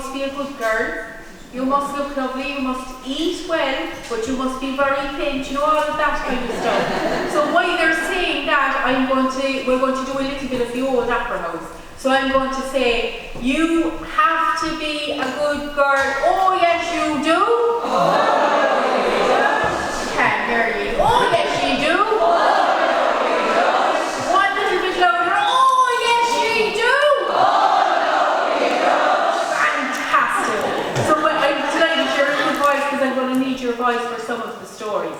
must be a good girl, you must look lovely, you must eat well, but you must be very thin, you know, all of that kind of stuff. So while they're saying that, we're going to do a little bit of the old opera house. So I'm going to say, you have to be a good girl. Oh yes you do. Can't hear you. Oh yes you do. One little bit louder. Oh yes you do. Fantastic. So I'm delighted you're in your voice because I'm going to need your voice for some of the stories.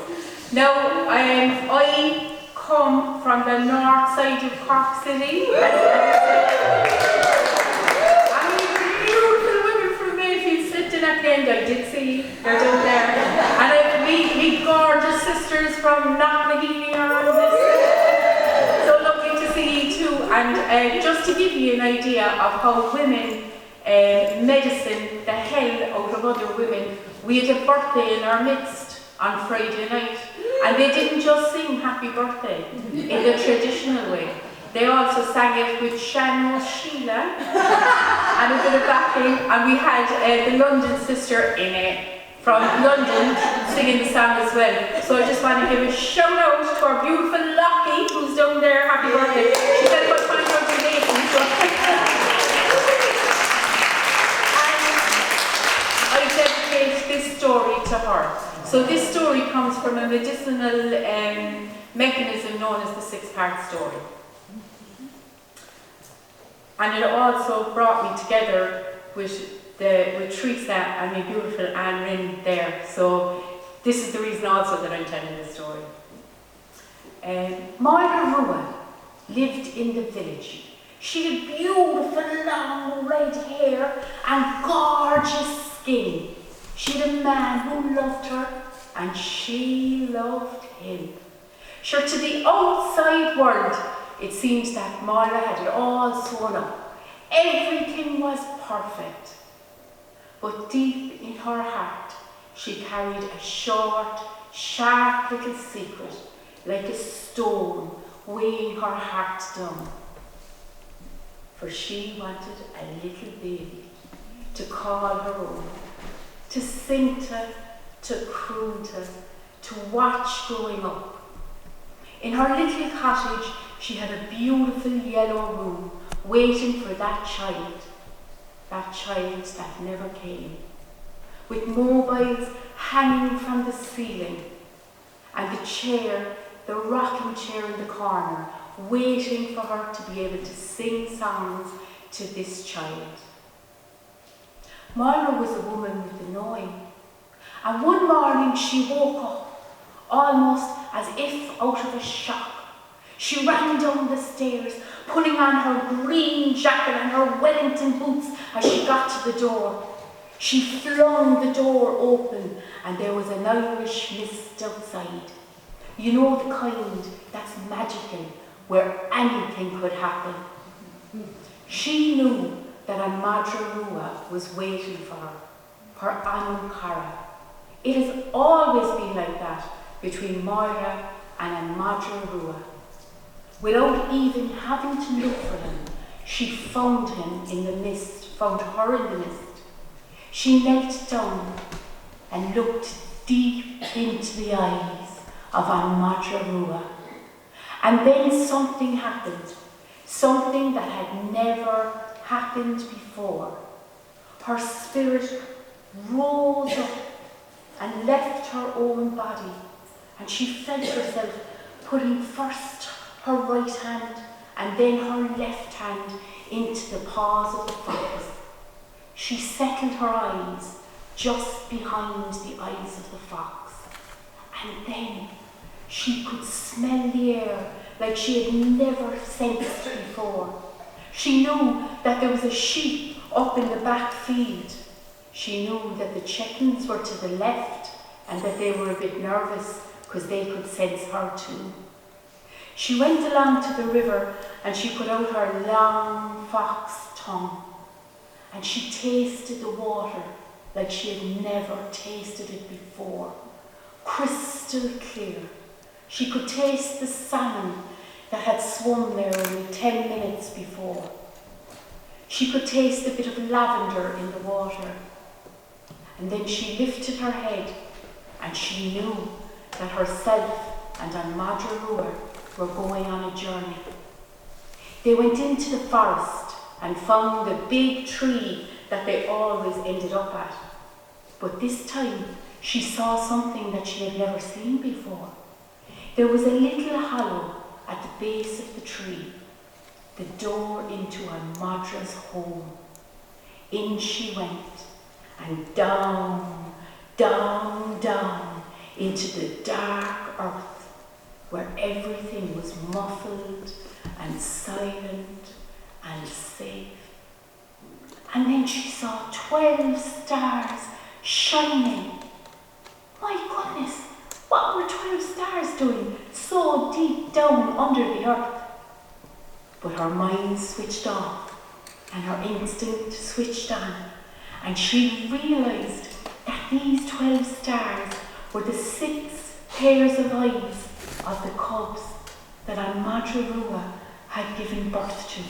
Now, I come from the north side of Cork City. Beautiful women from Mayfield sitting at the end. I did see they're down there. And I meet gorgeous sisters from Mathairín on this. So lovely to see you too. And just to give you an idea of how women medicine the hell out of other women, we had a birthday in our midst on Friday night. And they didn't just sing happy birthday in the traditional way. They also sang it with Shannon Sheila and a bit of backing. And we had the London sister in it from London singing the song as well. So I just want to give a shout out to our beautiful Lockie who's down there. Happy birthday. She said about 5 days. And I dedicate this story to her. So this story comes from a medicinal mechanism known as the 6-part story. And it also brought me together with Teresa and my beautiful Anne Ryn there. So this is the reason also that I'm telling this story. Madra lived in the village. She had beautiful long red hair and gorgeous skin. She had a man who loved her and she loved him. Sure, to the outside world, it seems that Madra had it all sewn up. Everything was perfect. But deep in her heart, she carried a short, sharp little secret, like a stone weighing her heart down. For she wanted a little baby to call her own, to sing to croon to watch growing up. In her little cottage, she had a beautiful yellow room waiting for that child that never came, with mobiles hanging from the ceiling, and the rocking chair in the corner, waiting for her to be able to sing songs to this child. Madra was a woman with a knowing, and one morning she woke up, almost as if out of a shock. She ran down the stairs, pulling on her green jacket and her Wellington boots as she got to the door. She flung the door open and there was an Irish mist outside. You know, the kind that's magical, where anything could happen. She knew that a Madra was waiting for her Anam Cara. It has always been like that between Madra and a Madra. Without even having to look for him, she found her in the mist. She knelt down and looked deep into the eyes of a Madra. And then something happened, something that had never happened before. Her spirit rose up and left her own body, and she felt herself putting first her right hand and then her left hand into the paws of the fox. She settled her eyes just behind the eyes of the fox, and then she could smell the air like she had never sensed before. She knew that there was a sheep up in the back field. She knew that the chickens were to the left and that they were a bit nervous because they could sense her too. She went along to the river and she put out her long fox tongue and she tasted the water like she had never tasted it before. Crystal clear. She could taste the salmon that had swum there only 10 minutes before. She could taste a bit of lavender in the water. And then she lifted her head and she knew that herself and Madra were going on a journey. They went into the forest and found the big tree that they always ended up at. But this time she saw something that she had never seen before. There was a little hollow at the base of the tree, the door into her Madra's home. In she went, and down, down, down into the dark earth, where everything was muffled and silent and safe. And then she saw 12 stars shining. My goodness, what were 12 stars doing so deep down under the earth? But her mind switched off and her instinct switched on, and she realised that these 12 stars were the 6 pairs of eyes of the cubs that Madra had given birth to.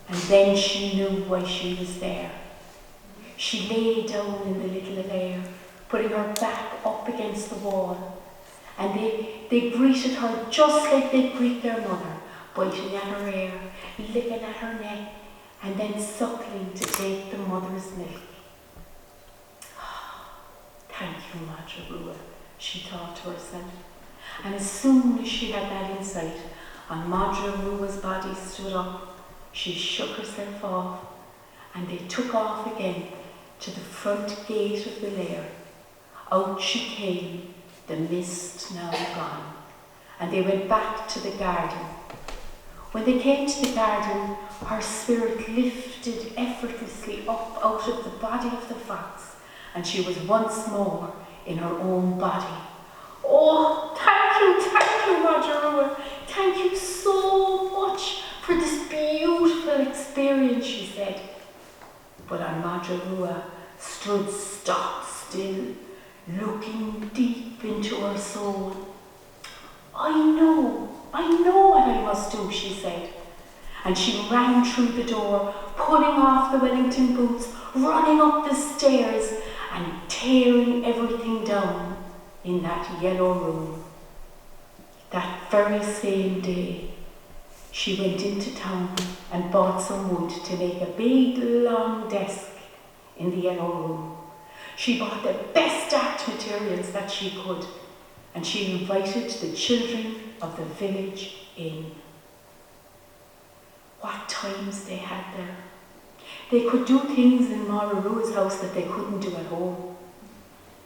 And then she knew why she was there. She lay down in the little lair, putting her back up against the wall, and they greeted her just like they greet their mother, biting at her hair, licking at her neck, and then suckling to take the mother's milk. Thank you, Madra, she thought to herself. And as soon as she had that insight, and Madra's body stood up, she shook herself off, and they took off again to the front gate of the lair. Out she came, the mist now gone, and they went back to the garden. When they came to the garden, her spirit lifted effortlessly up out of the body of the fox, and she was once more in her own body. Oh, thank you, Madra. Thank you so much for this beautiful experience, she said. But Madra stood stock still, looking deep into her soul. I know what I must do, she said. And she ran through the door, pulling off the Wellington boots, running up the stairs, and tearing everything down in that yellow room. That very same day, she went into town and bought some wood to make a big, long desk in the yellow room. She bought the best art materials that she could, and she invited the children of the village in. What times they had there. They could do things in Madra's house that they couldn't do at home.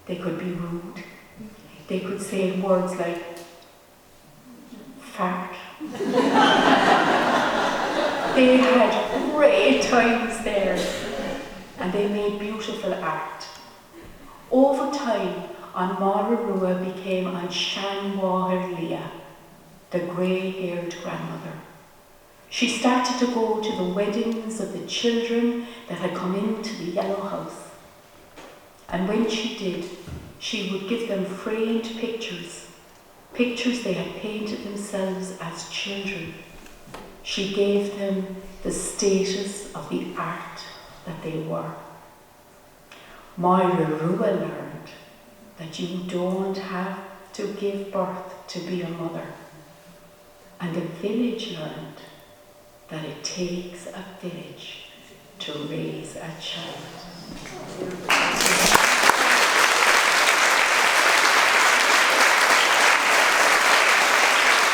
They could be rude. They could say words like fart. They had great times there, and they made beautiful art. Over time, Madra became Shanwaharlia, the grey-haired grandmother. She started to go to the weddings of the children that had come into the yellow house. And when she did, she would give them framed pictures they had painted themselves as children. She gave them the status of the art that they were. Madra learned that you don't have to give birth to be a mother. And the village learned that it takes a village to raise a child.